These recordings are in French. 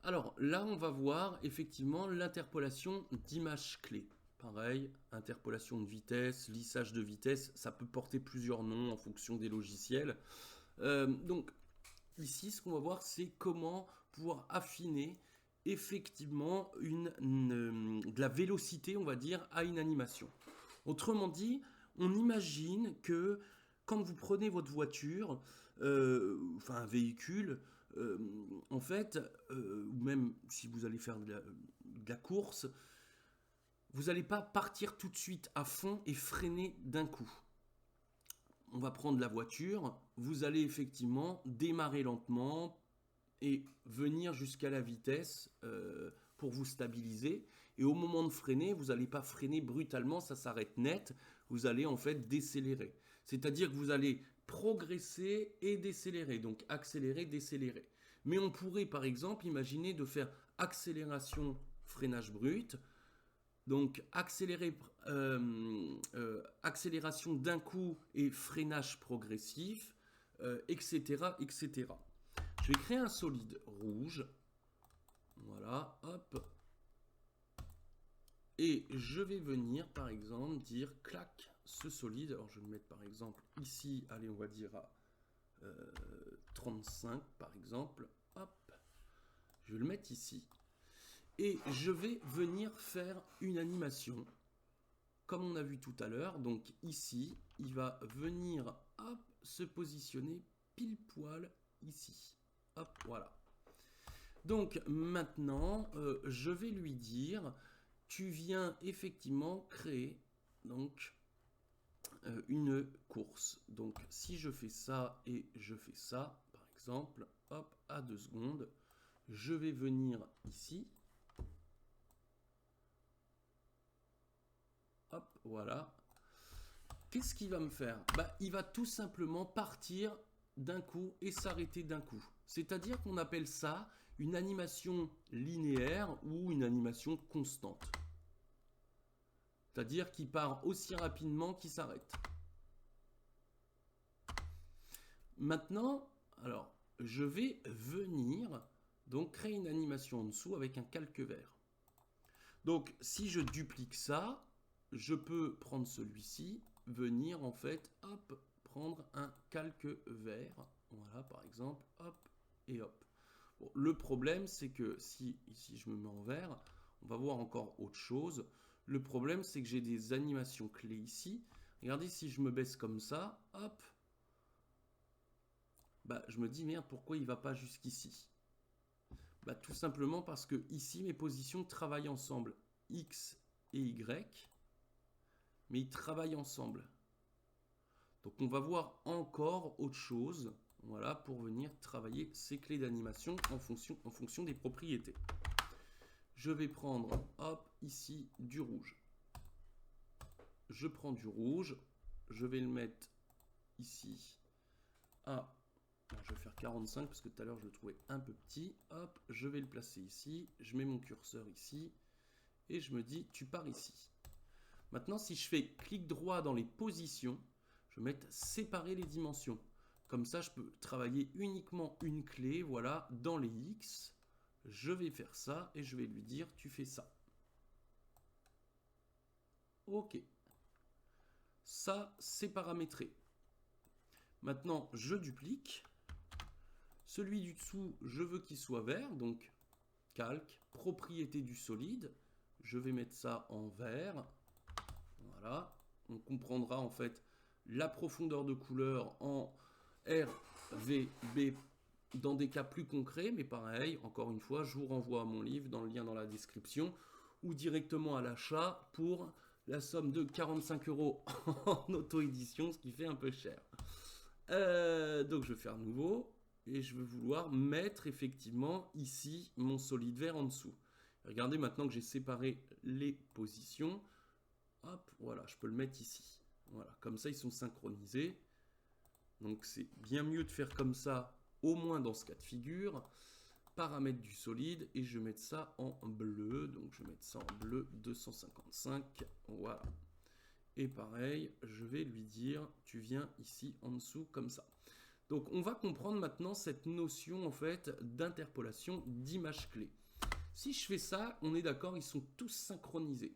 Alors là, on va voir effectivement l'interpolation d'images clés. Pareil, interpolation de vitesse, lissage de vitesse, ça peut porter plusieurs noms en fonction des logiciels. Donc ici, ce qu'on va voir, c'est comment pouvoir affiner effectivement de la vélocité, on va dire, à une animation. Autrement dit, on imagine que quand vous prenez votre voiture, enfin un véhicule, en fait, ou même si vous allez faire de la course, vous n'allez pas partir tout de suite à fond et freiner d'un coup. On va prendre la voiture, vous allez effectivement démarrer lentement et venir jusqu'à la vitesse pour vous stabiliser. Et au moment de freiner, vous n'allez pas freiner brutalement, ça s'arrête net, vous allez en fait décélérer. C'est-à-dire que vous allez progresser et décélérer, donc accélérer, décélérer. Mais on pourrait par exemple imaginer de faire accélération, freinage brut, donc accélération d'un coup et freinage progressif, etc., etc. Je vais créer un solide rouge. Voilà, hop. Et je vais venir, par exemple, dire clac, ce solide. Alors, je vais le mettre, par exemple, ici. Allez, on va dire à 35, par exemple. Hop. Je vais le mettre ici. Et je vais venir faire une animation. Comme on a vu tout à l'heure. Donc, ici, il va venir, hop, se positionner pile poil ici. Hop, voilà. Donc maintenant, je vais lui dire, tu viens effectivement créer donc une course. Donc si je fais ça et je fais ça, par exemple, hop, à 2 secondes, je vais venir ici. Hop, voilà. Qu'est-ce qu'il va me faire? Il va tout simplement partir d'un coup et s'arrêter d'un coup. C'est-à-dire qu'on appelle ça une animation linéaire ou une animation constante. C'est-à-dire qu'il part aussi rapidement qu'il s'arrête. Maintenant, alors, je vais venir donc créer une animation en dessous avec un calque vert. Donc, si je duplique ça, je peux prendre celui-ci, venir en fait, hop, prendre un calque vert. Voilà, par exemple, hop, et hop. Bon, le problème, c'est que si ici je me mets en vert, on va voir encore autre chose. Le problème, c'est que j'ai des animations clés ici. Regardez, si je me baisse comme ça, hop, je me dis, merde, pourquoi il ne va pas jusqu'ici? Tout simplement parce que ici, mes positions travaillent ensemble. X et Y, mais ils travaillent ensemble. Donc on va voir encore autre chose, voilà, pour venir travailler ces clés d'animation en fonction des propriétés. Je vais prendre, hop, ici, du rouge. Je prends du rouge, je vais le mettre ici à, je vais faire 45 parce que tout à l'heure je le trouvais un peu petit. Hop, je vais le placer ici, je mets mon curseur ici et je me dis, tu pars ici. Maintenant, si je fais clic droit dans les positions, je vais mettre séparer les dimensions. Comme ça, je peux travailler uniquement une clé, voilà, dans les X. Je vais faire ça et je vais lui dire, tu fais ça. Ok. Ça, c'est paramétré. Maintenant, je duplique. Celui du dessous, je veux qu'il soit vert, donc calque, propriété du solide. Je vais mettre ça en vert. Voilà. On comprendra en fait la profondeur de couleur en RVB dans des cas plus concrets, mais pareil, encore une fois, je vous renvoie à mon livre dans le lien dans la description ou directement à l'achat pour la somme de 45 € en auto-édition, ce qui fait un peu cher. Donc je vais faire nouveau et je vais vouloir mettre effectivement ici mon solide vert en dessous. Regardez maintenant que j'ai séparé les positions. Hop, voilà, je peux le mettre ici. Voilà, comme ça ils sont synchronisés. Donc c'est bien mieux de faire comme ça, au moins dans ce cas de figure. Paramètres du solide et je vais mettre ça en bleu. Donc je vais mettre ça en bleu 255. Voilà. Et pareil, je vais lui dire, tu viens ici en dessous comme ça. Donc on va comprendre maintenant cette notion en fait d'interpolation d'image clé. Si je fais ça, on est d'accord, ils sont tous synchronisés.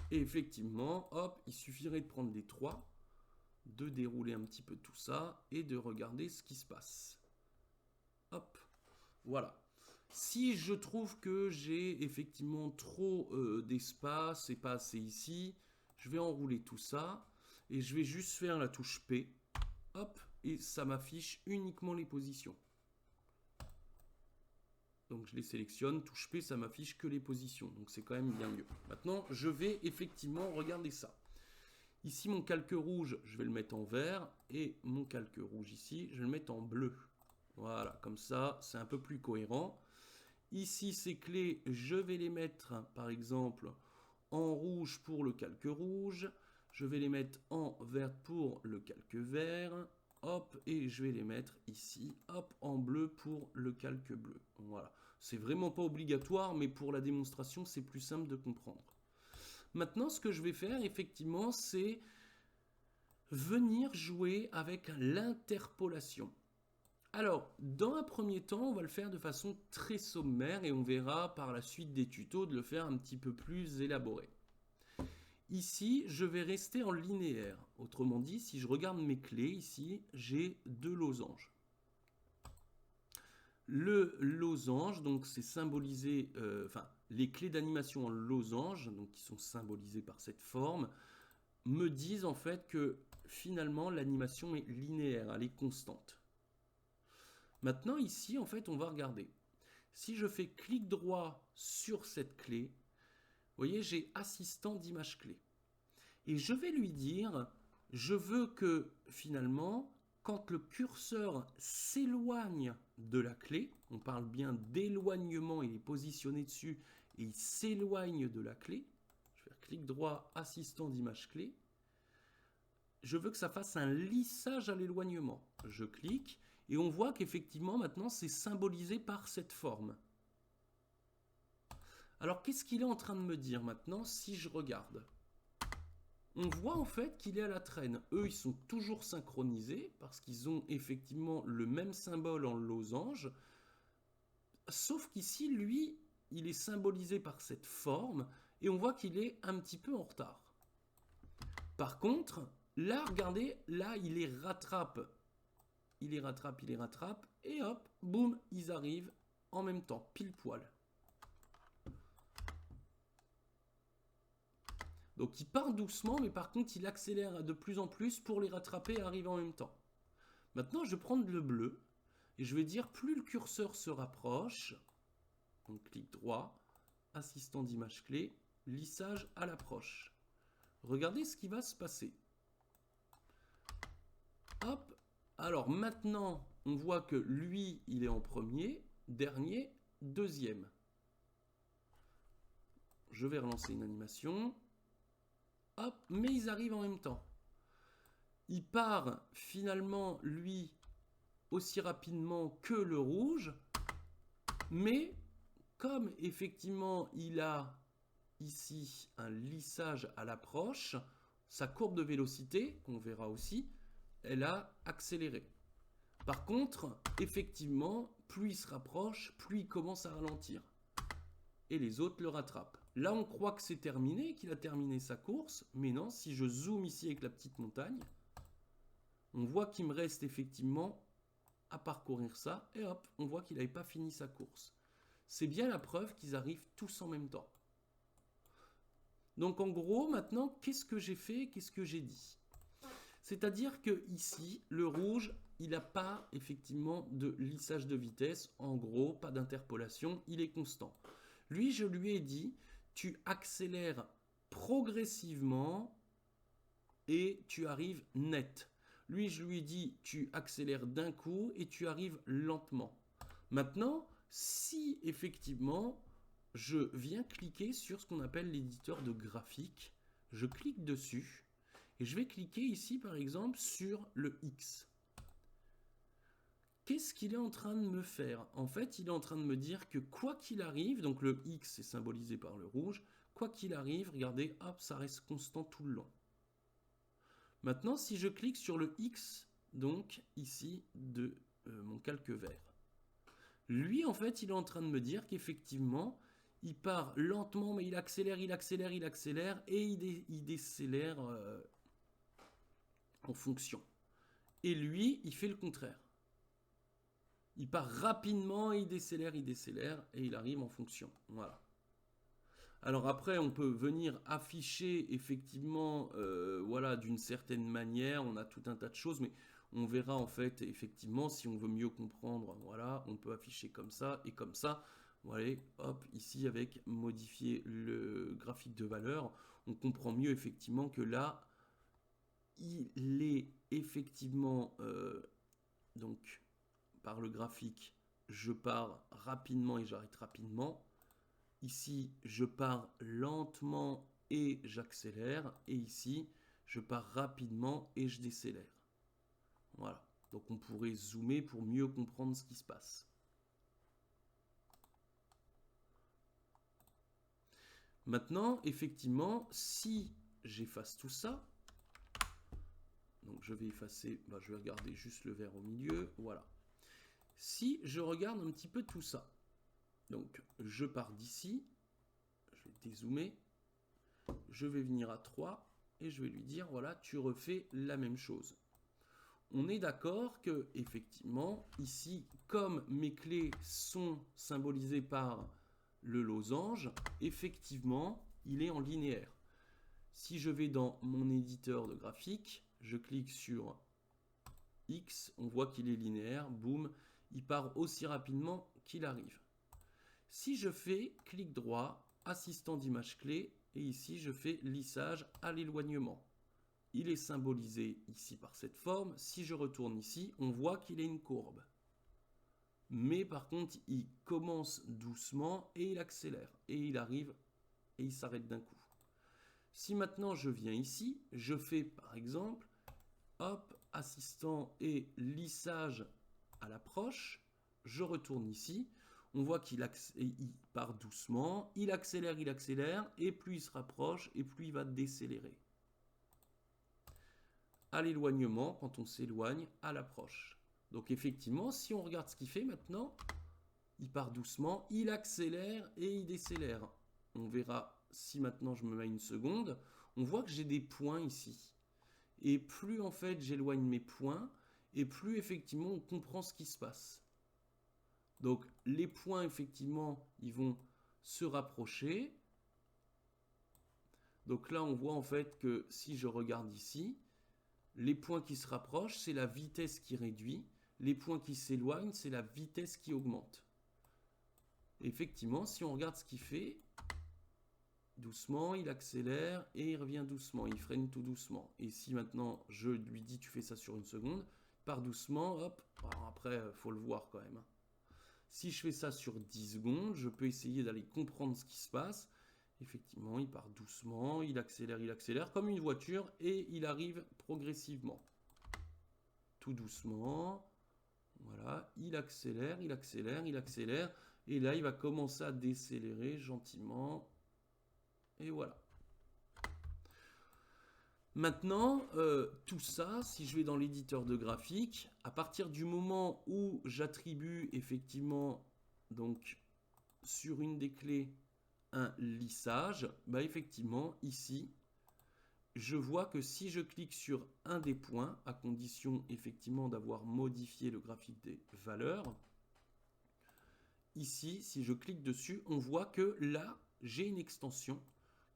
Et effectivement, hop, il suffirait de prendre les 3, de dérouler un petit peu tout ça et de regarder ce qui se passe. Hop, voilà. Si je trouve que j'ai effectivement trop d'espace et pas assez ici, je vais enrouler tout ça et je vais juste faire la touche P. Hop, et ça m'affiche uniquement les positions. Donc je les sélectionne, touche P, ça m'affiche que les positions. Donc c'est quand même bien mieux. Maintenant, je vais effectivement regarder ça. Ici, mon calque rouge, je vais le mettre en vert. Et mon calque rouge ici, je vais le mettre en bleu. Voilà, comme ça, c'est un peu plus cohérent. Ici, ces clés, je vais les mettre, par exemple, en rouge pour le calque rouge. Je vais les mettre en vert pour le calque vert. Hop, et je vais les mettre ici, hop, en bleu pour le calque bleu. Voilà, c'est vraiment pas obligatoire, mais pour la démonstration, c'est plus simple de comprendre. Maintenant, ce que je vais faire, effectivement, c'est venir jouer avec l'interpolation. Alors, dans un premier temps, on va le faire de façon très sommaire et on verra par la suite des tutos de le faire un petit peu plus élaboré. Ici, je vais rester en linéaire. Autrement dit, si je regarde mes clés, ici, j'ai 2 losanges. Le losange, donc c'est symbolisé, les clés d'animation en losange, donc qui sont symbolisées par cette forme, me disent en fait que finalement l'animation est linéaire, elle est constante. Maintenant ici, en fait, on va regarder. Si je fais clic droit sur cette clé, vous voyez, j'ai assistant d'image clé. Et je vais lui dire, je veux que finalement, quand le curseur s'éloigne de la clé, on parle bien d'éloignement, il est positionné dessus et il s'éloigne de la clé. Je vais faire clic droit, assistant d'image clé. Je veux que ça fasse un lissage à l'éloignement. Je clique et on voit qu'effectivement maintenant c'est symbolisé par cette forme. Alors qu'est-ce qu'il est en train de me dire maintenant si je regarde ? On voit en fait qu'il est à la traîne. Eux, ils sont toujours synchronisés parce qu'ils ont effectivement le même symbole en losange. Sauf qu'ici, lui, il est symbolisé par cette forme et on voit qu'il est un petit peu en retard. Par contre, là, regardez, là, il les rattrape. Il les rattrape, il les rattrape et hop, boum, ils arrivent en même temps, pile poil. Donc il part doucement, mais par contre il accélère de plus en plus pour les rattraper et arriver en même temps. Maintenant je vais prendre le bleu et je vais dire plus le curseur se rapproche, donc clic droit, assistant d'image clé, lissage à l'approche. Regardez ce qui va se passer. Hop, alors maintenant on voit que lui il est en premier, dernier, deuxième. Je vais relancer une animation. Hop, mais ils arrivent en même temps. Il part finalement, lui, aussi rapidement que le rouge, mais comme effectivement il a ici un lissage à l'approche, sa courbe de vélocité, qu'on verra aussi, elle a accéléré. Par contre, effectivement, plus il se rapproche, plus il commence à ralentir. Et les autres le rattrapent. Là, on croit que c'est terminé, qu'il a terminé sa course, mais non, si je zoome ici avec la petite montagne, on voit qu'il me reste effectivement à parcourir ça, et hop, on voit qu'il n'avait pas fini sa course. C'est bien la preuve qu'ils arrivent tous en même temps. Donc en gros, maintenant, qu'est-ce que j'ai fait, qu'est-ce que j'ai dit? C'est-à-dire que ici, le rouge, il n'a pas effectivement de lissage de vitesse, en gros, pas d'interpolation, il est constant. Lui, je lui ai dit, tu accélères progressivement et tu arrives net. Lui, je lui ai dit, tu accélères d'un coup et tu arrives lentement. Maintenant, si effectivement, je viens cliquer sur ce qu'on appelle l'éditeur de graphique, je clique dessus et je vais cliquer ici, par exemple, sur le X. Qu'est-ce qu'il est en train de me faire? En fait, il est en train de me dire que quoi qu'il arrive, donc le X est symbolisé par le rouge, quoi qu'il arrive, regardez, hop, ça reste constant tout le long. Maintenant, si je clique sur le X donc ici de mon calque vert. Lui, en fait, il est en train de me dire qu'effectivement, il part lentement, mais il accélère, il accélère, il accélère, et il décélère en fonction. Et lui, il fait le contraire. Il part rapidement, il décélère, et il arrive en fonction. Voilà. Alors après, on peut venir afficher effectivement, voilà, d'une certaine manière. On a tout un tas de choses, mais on verra en fait effectivement si on veut mieux comprendre. Voilà, on peut afficher comme ça et comme ça. Voilà, hop, ici avec modifier le graphique de valeur, on comprend mieux effectivement que là, il est effectivement donc par le graphique, je pars rapidement et j'arrête rapidement. Ici, je pars lentement et j'accélère. Et ici, je pars rapidement et je décélère. Voilà. Donc on pourrait zoomer pour mieux comprendre ce qui se passe. Maintenant, effectivement, si j'efface tout ça, donc je vais effacer, je vais regarder juste le vert au milieu, voilà. Si je regarde un petit peu tout ça, donc je pars d'ici, je vais dézoomer, je vais venir à 3 et je vais lui dire, voilà, tu refais la même chose. On est d'accord que, effectivement, ici, comme mes clés sont symbolisées par le losange, effectivement, il est en linéaire. Si je vais dans mon éditeur de graphique, je clique sur X, on voit qu'il est linéaire, boum, il part aussi rapidement qu'il arrive. Si je fais clic droit, assistant d'image clé, et ici je fais lissage à l'éloignement. Il est symbolisé ici par cette forme. Si je retourne ici, on voit qu'il est une courbe. Mais par contre, il commence doucement et il accélère. Et il arrive et il s'arrête d'un coup. Si maintenant je viens ici, je fais par exemple, hop, assistant et lissage à l'approche. Je retourne ici. On voit qu'il part doucement, il accélère, et plus il se rapproche, et plus il va décélérer. À l'éloignement, quand on s'éloigne, à l'approche. Donc effectivement, si on regarde ce qu'il fait maintenant, il part doucement, il accélère et il décélère. On verra si maintenant je me mets une seconde, on voit que j'ai des points ici. Et plus en fait j'éloigne mes points, et plus effectivement on comprend ce qui se passe. Donc les points effectivement, ils vont se rapprocher. Donc là on voit en fait que si je regarde ici, les points qui se rapprochent, c'est la vitesse qui réduit. Les points qui s'éloignent, c'est la vitesse qui augmente. Effectivement, si on regarde ce qu'il fait, doucement, il accélère et il revient doucement. Il freine tout doucement. Et si maintenant, je lui dis, tu fais ça sur une seconde, part doucement, hop. Alors après, il faut le voir quand même. Si je fais ça sur 10 secondes, je peux essayer d'aller comprendre ce qui se passe. Effectivement, il part doucement, il accélère comme une voiture et il arrive progressivement. Tout doucement. Voilà, il accélère. Et là, il va commencer à décélérer gentiment. Et voilà. Maintenant, tout ça, si je vais dans l'éditeur de graphique, à partir du moment où j'attribue effectivement, donc, sur une des clés, un lissage, effectivement, ici, je vois que si je clique sur un des points, à condition effectivement d'avoir modifié le graphique des valeurs, ici, si je clique dessus, on voit que là, j'ai une extension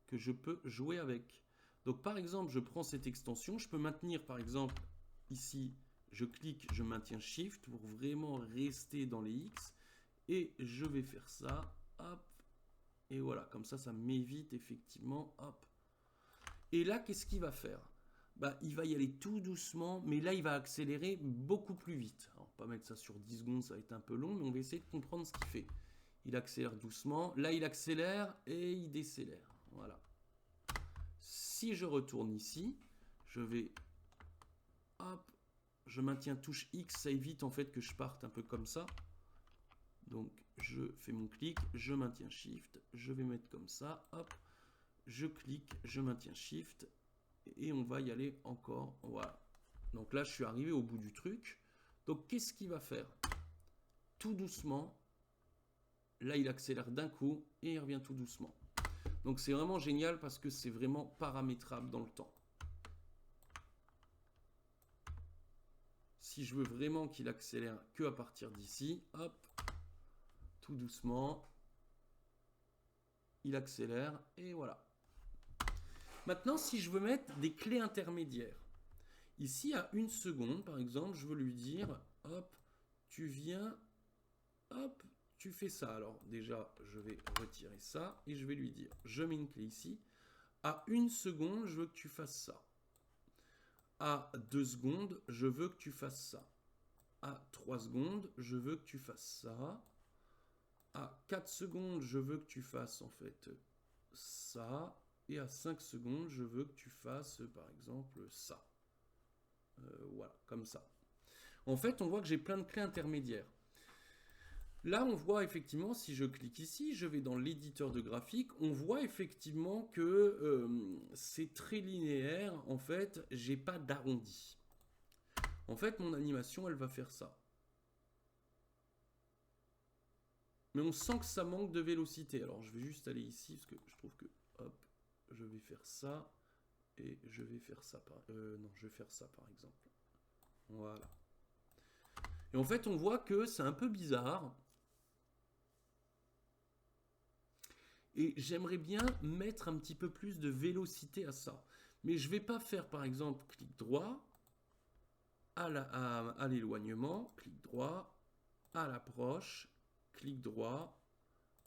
que je peux jouer avec. Donc par exemple, je prends cette extension, je peux maintenir par exemple, ici, je clique, je maintiens Shift pour vraiment rester dans les X, et je vais faire ça, hop, et voilà, comme ça m'évite effectivement, hop. Et là, qu'est-ce qu'il va faire? Il va y aller tout doucement, mais là, il va accélérer beaucoup plus vite. Alors, pas mettre ça sur 10 secondes, ça va être un peu long, mais on va essayer de comprendre ce qu'il fait. Il accélère doucement. Là, il accélère et il décélère. Voilà. Si je retourne ici, je vais... Hop, je maintiens touche X, ça évite en fait que je parte un peu comme ça. Donc, je fais mon clic, je maintiens Shift, je vais mettre comme ça, hop. Je clique, je maintiens Shift et on va y aller encore. Voilà. Donc là, je suis arrivé au bout du truc. Donc, qu'est-ce qu'il va faire? Tout doucement. Là, il accélère d'un coup et il revient tout doucement. Donc, c'est vraiment génial parce que c'est vraiment paramétrable dans le temps. Si je veux vraiment qu'il accélère que à partir d'ici, hop, tout doucement, il accélère et voilà. Maintenant, si je veux mettre des clés intermédiaires, ici à 1 seconde, par exemple, je veux lui dire, hop, tu viens, hop, tu fais ça. Alors déjà, je vais retirer ça et je vais lui dire, je mets une clé ici. À 1 seconde, je veux que tu fasses ça. À 2 secondes, je veux que tu fasses ça. À 3 secondes, je veux que tu fasses ça. À 4 secondes, je veux que tu fasses en fait ça. Et à 5 secondes, je veux que tu fasses par exemple ça. Voilà, comme ça. En fait, on voit que j'ai plein de clés intermédiaires. Là, on voit effectivement, si je clique ici, je vais dans l'éditeur de graphique, on voit effectivement que c'est très linéaire. En fait, j'ai pas d'arrondi. En fait, mon animation, elle va faire ça. Mais on sent que ça manque de vélocité. Alors, je vais juste aller ici, parce que je trouve que, hop, je vais faire ça, et je vais faire ça. Non, je vais faire ça, par exemple. Voilà. Et en fait, on voit que c'est un peu bizarre. Et j'aimerais bien mettre un petit peu plus de vélocité à ça. Mais je ne vais pas faire, par exemple, clic droit, à l'éloignement, clic droit, à l'approche, clic droit,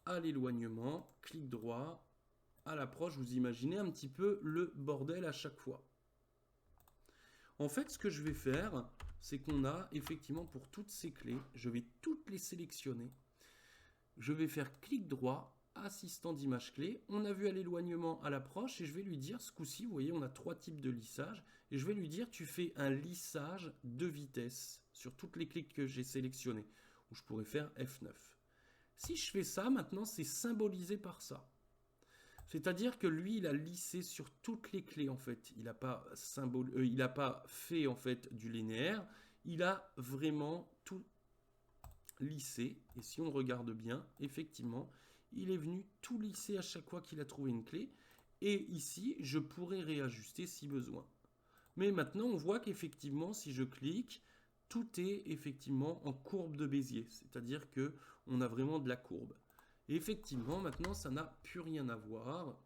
à l'éloignement, clic droit, à l'approche. Vous imaginez un petit peu le bordel à chaque fois. En fait, ce que je vais faire, c'est qu'on a effectivement pour toutes ces clés, je vais toutes les sélectionner. Je vais faire clic droit, assistant d'image clé. On a vu à l'éloignement, à l'approche, et je vais lui dire, ce coup-ci, vous voyez, on a 3 types de lissage, et je vais lui dire, tu fais un lissage de vitesse sur toutes les clés que j'ai sélectionnées, ou je pourrais faire F9. Si je fais ça, maintenant, c'est symbolisé par ça. C'est-à-dire que lui, il a lissé sur toutes les clés, en fait. Il n'a pas, pas fait, en fait, du linéaire. Il a vraiment tout lissé. Et si on regarde bien, effectivement, il est venu tout lisser à chaque fois qu'il a trouvé une clé. Et ici, je pourrais réajuster si besoin. Mais maintenant, on voit qu'effectivement, si je clique, tout est effectivement en courbe de Bézier. C'est-à-dire que on a vraiment de la courbe. Et effectivement, maintenant, ça n'a plus rien à voir.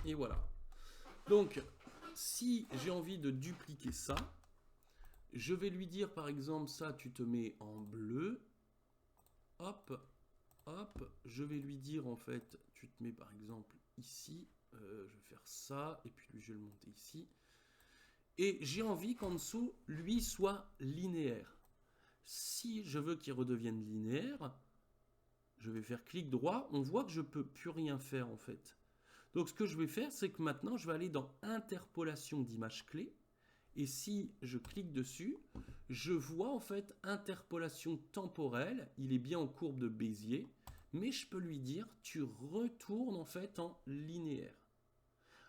Et voilà. Donc, si j'ai envie de dupliquer ça, je vais lui dire, par exemple, ça, tu te mets en bleu. Hop, hop. Je vais lui dire, en fait, tu te mets, par exemple, ici. Je vais faire ça, et puis lui, je vais le monter ici. Et j'ai envie qu'en dessous, lui soit linéaire. Si je veux qu'il redevienne linéaire, je vais faire clic droit. On voit que je ne peux plus rien faire en fait. Donc ce que je vais faire, c'est que maintenant, je vais aller dans interpolation d'image clé. Et si je clique dessus, je vois en fait interpolation temporelle. Il est bien en courbe de Bézier. Mais je peux lui dire, tu retournes en fait en linéaire.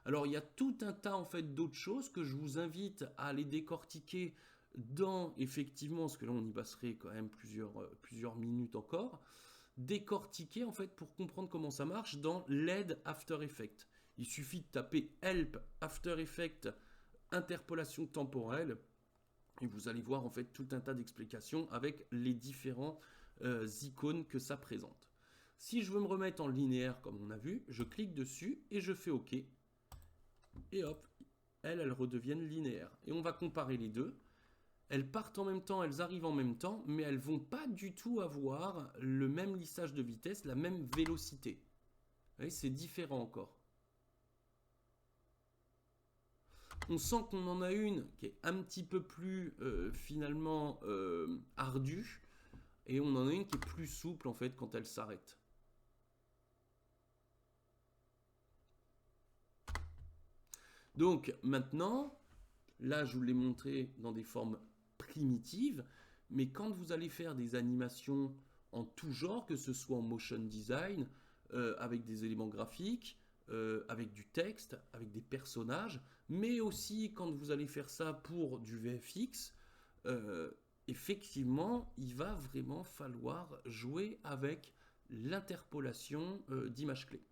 Alors il y a tout un tas en fait d'autres choses que je vous invite à aller décortiquer dans effectivement, parce que là on y passerait quand même plusieurs minutes encore, décortiquer en fait pour comprendre comment ça marche dans l'aide After Effects. Il suffit de taper Help After Effects interpolation temporelle et vous allez voir en fait tout un tas d'explications avec les différents icônes que ça présente. Si je veux me remettre en linéaire comme on a vu, je clique dessus et je fais OK. Et hop, elles redeviennent linéaires. Et on va comparer les deux. Elles partent en même temps, elles arrivent en même temps, mais elles ne vont pas du tout avoir le même lissage de vitesse, la même vélocité. Vous voyez, c'est différent encore. On sent qu'on en a une qui est un petit peu plus finalement ardue, et on en a une qui est plus souple en fait quand elle s'arrête. Donc maintenant, là je vous l'ai montré dans des formes primitives, mais quand vous allez faire des animations en tout genre, que ce soit en motion design, avec des éléments graphiques, avec du texte, avec des personnages, mais aussi quand vous allez faire ça pour du VFX, euh, effectivement, il va vraiment falloir jouer avec l'interpolation d'images clés.